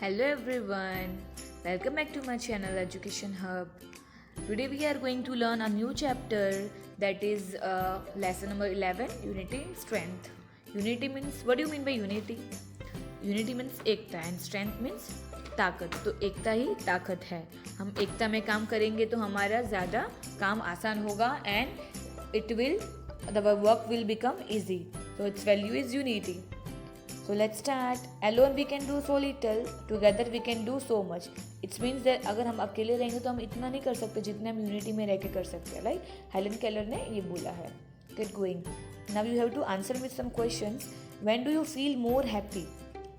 Hello everyone, welcome back to my channel Education Hub. Today we are going to learn a new chapter that is lesson number 11 Unity and Strength. Unity means, what do you mean by unity? Unity means Ekta and strength means ताकत. तो एकता ही ताकत है. हम एकता में काम करेंगे तो हमारा ज़्यादा काम आसान होगा and the work will become easy. So its value is unity. So let's start. Alone we can do so little, together we can do so much. It means that अगर हम अकेले रहेंगे तो हम इतना नहीं कर सकते जितने हम यूनिटी में रह के कर सकते हैं. Like हेलन केलर ने ये बोला है. Get going. Now you have to answer with some questions. When do you feel more happy,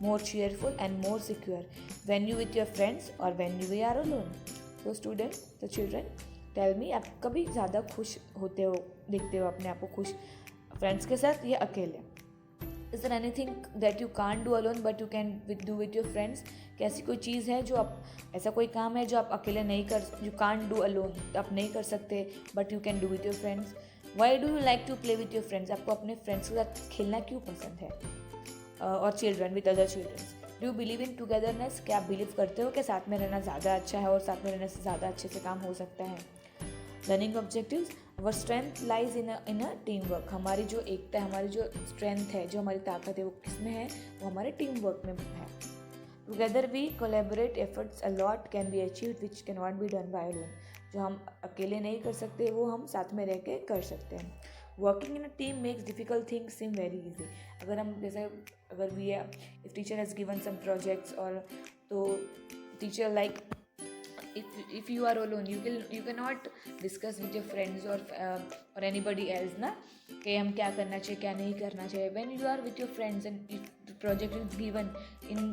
more cheerful and more secure? When you with your friends or when you are alone? So student, the children, tell me आप कभी ज़्यादा खुश होते हो, देखते हो अपने आप को खुश फ्रेंड्स के साथ या अकेले? Is there anything that you can't do alone but you can do with your friends? कि ऐसी कोई चीज़ है जो आप, ऐसा कोई काम है जो आप अकेले नहीं कर, you can't do alone, आप नहीं कर सकते but you can do with your friends. Why do you like to play with your friends? आपको अपने फ्रेंड्स के साथ खेलना क्यों पसंद है? और children with other children. Do you believe in togetherness? क्या आप बिलीव करते हो कि साथ में रहना ज़्यादा अच्छा है और साथ में रहने से ज़्यादा अच्छे से काम हो सकता है? Learning objectives. Our strength lies in a team work. हमारी जो एकता है, हमारी जो स्ट्रेंथ है, जो हमारी ताकत है, वो किस में है? वो हमारे टीम वर्क में है. Together we collaborate efforts a lot can be achieved which can not be done by alone. जो हम अकेले नहीं कर सकते वो हम साथ में रह के कर सकते हैं. Working in a team makes difficult things seem very easy. अगर हम जैसे अगर we if teacher has given some projects और तो teacher like if you are alone you cannot discuss with your friends or anybody else ना कि हम क्या करना चाहिए क्या नहीं करना चाहिए. when you are with your friends and if the project is given in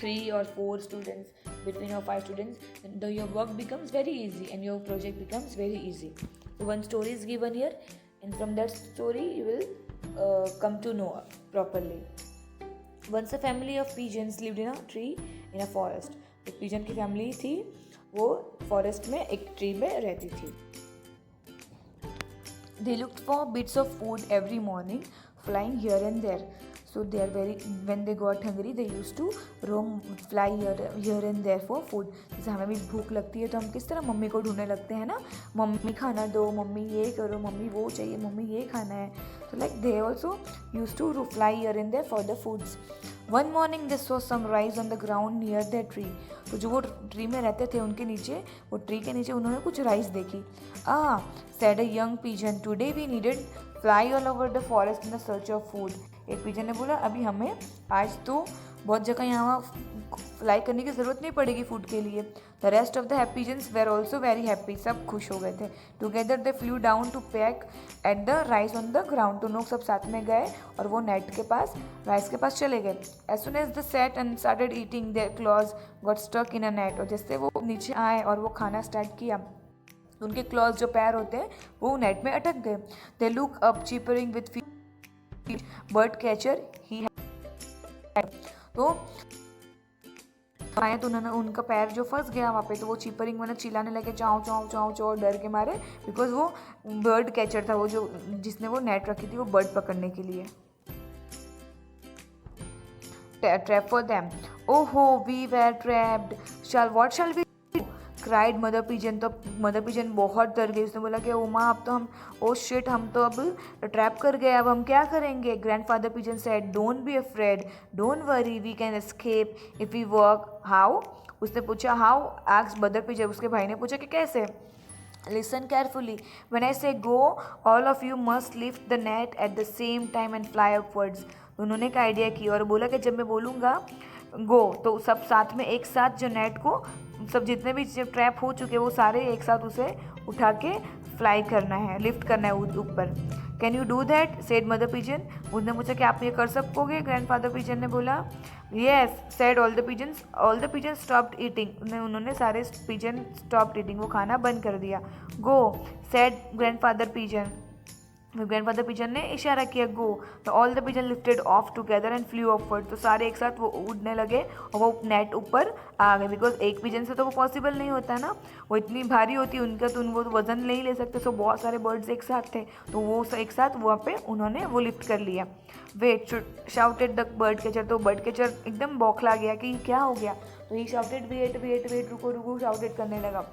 3 or 4 students between your 5 students then your work becomes very easy and your project becomes very easy. So one story is given here and from that story you will come to know properly. Once a family of pigeons lived in a tree in a forest. तो pigeon की family थी, वो forest में एक tree में रहती थी. They looked for bits of food every morning, flying here and there. So they are when they got hungry, they used to fly here and there for food. जैसे हमें भी भूख लगती है तो हम किस तरह मम्मी को ढूंढने लगते हैं ना, मम्मी खाना दो, मम्मी ये करो, मम्मी वो चाहिए, मम्मी ये खाना है. So like they also used to fly here and there for the foods. One morning they saw some rice on the ground near their tree. तो जो वो ट्री में रहते थे उनके नीचे, वो ट्री के नीचे उन्होंने कुछ राइस देखी. said a young pigeon, today we needed fly all over the forest in the search of food. एक पिजन ने बोला अभी हमें आज तो बहुत जगह यहाँ फ्लाई करने की ज़रूरत नहीं पड़ेगी फूड के लिए. The rest of the happy pigeons were also very happy. सब खुश हो गए थे. Together they flew down to peck at the rice on the ground. तो लोग सब साथ में गए और वो नेट के पास, राइस के पास चले गए. As soon as they sat and started eating their claws got stuck in a net. और जैसे वो नीचे आए और वो खाना स्टार्ट किया, उनके क्लॉज जो पैर होते हैं वो नेट में अटक गए. They look up chirping with bird catcher ही. तो आए तो उन्होंने, उनका पैर जो फंस गया वहाँ पे, तो वो चीपरिंग मतलब चिल्लाने लगे चाँव चाँव चाँव चाँव डर के मारे, बिकॉज वो बर्ड कैचर था, वो जो जिसने वो नेट रखी थी वो बर्ड पकड़ने के लिए. Trap for them. ओहो we were trapped. What shall we cried mother pigeon. तो मदर पिजन बहुत डर गई. उसने बोला कि ओ माँ अब तो हम, ओ शिट, हम तो अब ट्रैप कर गए, अब हम क्या करेंगे? Grandfather pigeon said don't be afraid, don't worry, we can escape if we work. How? उसने पूछा हाउ. Asked mother pigeon. उसके भाई ने पूछा कि कैसे? Listen carefully. व्हेन आई से go all of you must lift the net at the same time and fly upwards. उन्होंने एक आइडिया की और बोला कि जब मैं बोलूँगा गो तो सब साथ में एक साथ जो नेट को, सब जितने भी ट्रैप हो चुके वो सारे एक साथ उसे उठा के फ्लाई करना है, लिफ्ट करना है ऊपर. Can you do that? Said mother pigeon. उसने पूछा कि आप ये कर सकोगे? ग्रैंडफादर पिजन ने बोला yes. Said all the pigeons. All the pigeon stopped eating. उन्होंने सारे पिजन स्टॉप्ड ईटिंग, वो खाना बंद कर दिया. Go said grandfather pigeon. Grandfather pigeon ने इशारा किया गो, तो all the pigeon lifted off together and flew upward, तो सारे एक साथ वो उड़ने लगे और वो नेट ऊपर आ गए, बिकॉज एक पिजन से तो वो पॉसिबल नहीं होता ना, वो इतनी भारी होती है उनका, तो वो वजन नहीं ले सकते, सो बहुत सारे बर्ड्स एक साथ थे, तो वो एक साथ वहाँ पे उन्होंने वो लिफ्ट कर लिया। Wait shouted the bird catcher, तो बर्ड कैचर एकदम बौखला गया कि क्या हो गया, तो ही शाउटेड वेट वेट वेट, रुको रुको, शाउटेड करने लगा।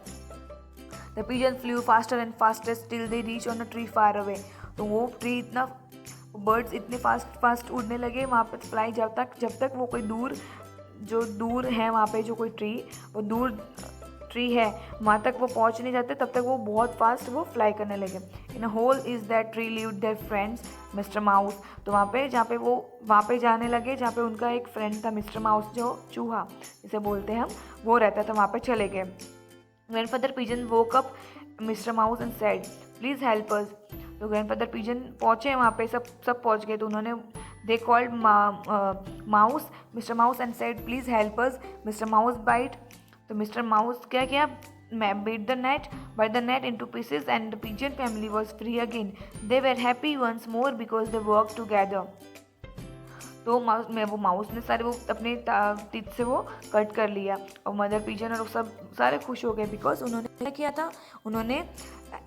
The pigeon flew faster and fastest till they reach on a tree far away, तो वो ट्री इतना, बर्ड्स इतने फास्ट उड़ने लगे वहाँ पे फ्लाई, जब तक वो कोई जो दूर है वहाँ पे जो कोई ट्री, वो दूर ट्री है वहाँ तक वो पहुँच नहीं जाते, तब तक वो बहुत फास्ट वो फ्लाई करने लगे। In a hole is that tree lived there friends Mister Mouse, तो वहाँ पे जाने लगे जहाँ पे उनका एक फ्रेंड था मिस्टर माउस, जो चूहा जिसे बोलते हैं हम, वो रहता था, वहाँ पे चले गए। Grandfather pigeon woke up mister mouse and said please help अस, तो ग्रैंडफादर पिजन पहुँचे वहाँ पे, सब पहुँच गए, तो उन्होंने they called mouse mister mouse and said please help us mister mouse bite, तो मिस्टर माउस क्या किया, beat the net into pieces and the pigeon family was free again. They were happy once more because they worked together. तो वो mouse ने सारे वो अपने teeth से वो कट कर लिया और मदर पिजन और सब सारे खुश हो गए, बिकॉज उन्होंने क्या किया था, उन्होंने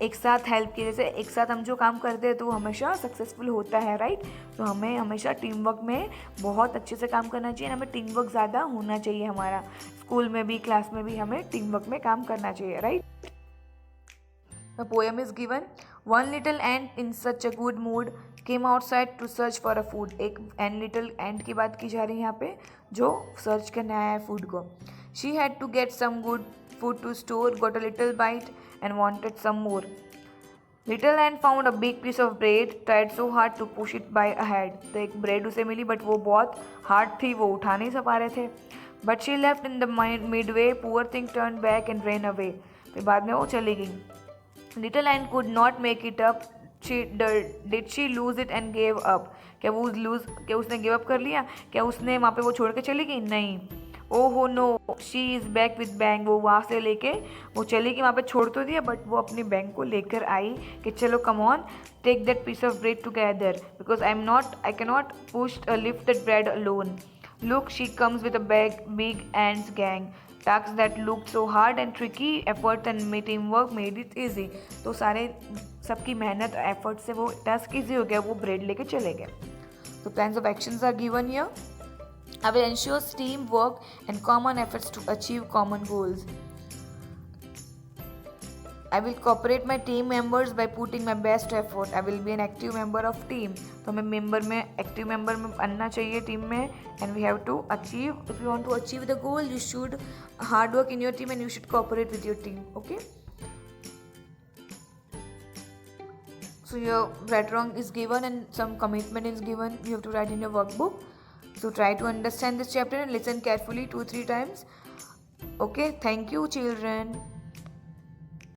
एक साथ हेल्प की। जैसे एक साथ हम जो काम करते हैं तो वो हमेशा सक्सेसफुल होता है, राइट। तो हमें हमेशा टीम वर्क में बहुत अच्छे से काम करना चाहिए, हमें टीम वर्क ज़्यादा होना चाहिए, हमारा स्कूल में भी क्लास में भी हमें टीम वर्क में काम करना चाहिए, right. The poem is given. One little ant in such a good mood came outside to search for a food. एक little ant की बात की जा रही है यहाँ पे, जो सर्च करने आया है फूड को। She had to get some good food to store, got a little bite and wanted some more. Little ant found a big piece of bread, tried so hard to push it by ahead. तो एक bread उसे मिली but वो बहुत hard थी, वो उठा नहीं पा रहे थे। But she left in the midway, poor thing turned back and ran away. फिर बाद में वो चली गई। Little ant could not make it up. Did she lose it and gave up? क्या उसने गिव अप कर लिया? क्या उसने वहाँ पे वो छोड़ के चली गई? नहीं। ओह हो no, she is back with bang. वो वहाँ से लेके वो चली गई, वहाँ पे छोड़ तो दिया बट वो अपनी बैंग को लेकर आई कि चलो come on, take that piece of bread together because I can not push lift that bread alone. Look, she comes with a big ants gang. Tasks that looked so hard and tricky, effort and teamwork made it easy. तो सबकी मेहनत effort से वो task easy हो गया, वो bread लेके चले गए। तो plans of actions are given here. I will ensure teamwork and common efforts to achieve common goals. I will cooperate my team members by putting my best effort. I will be an active member of team. तो हमें active member में बनना चाहिए team में, and we have to achieve. If you want to achieve the goal, you should hard work in your team and you should cooperate with your team. Okay. So your right wrong is given and some commitment is given. You have to write in your workbook. So try to understand this chapter and listen carefully 2-3 times. Okay. Thank you, children.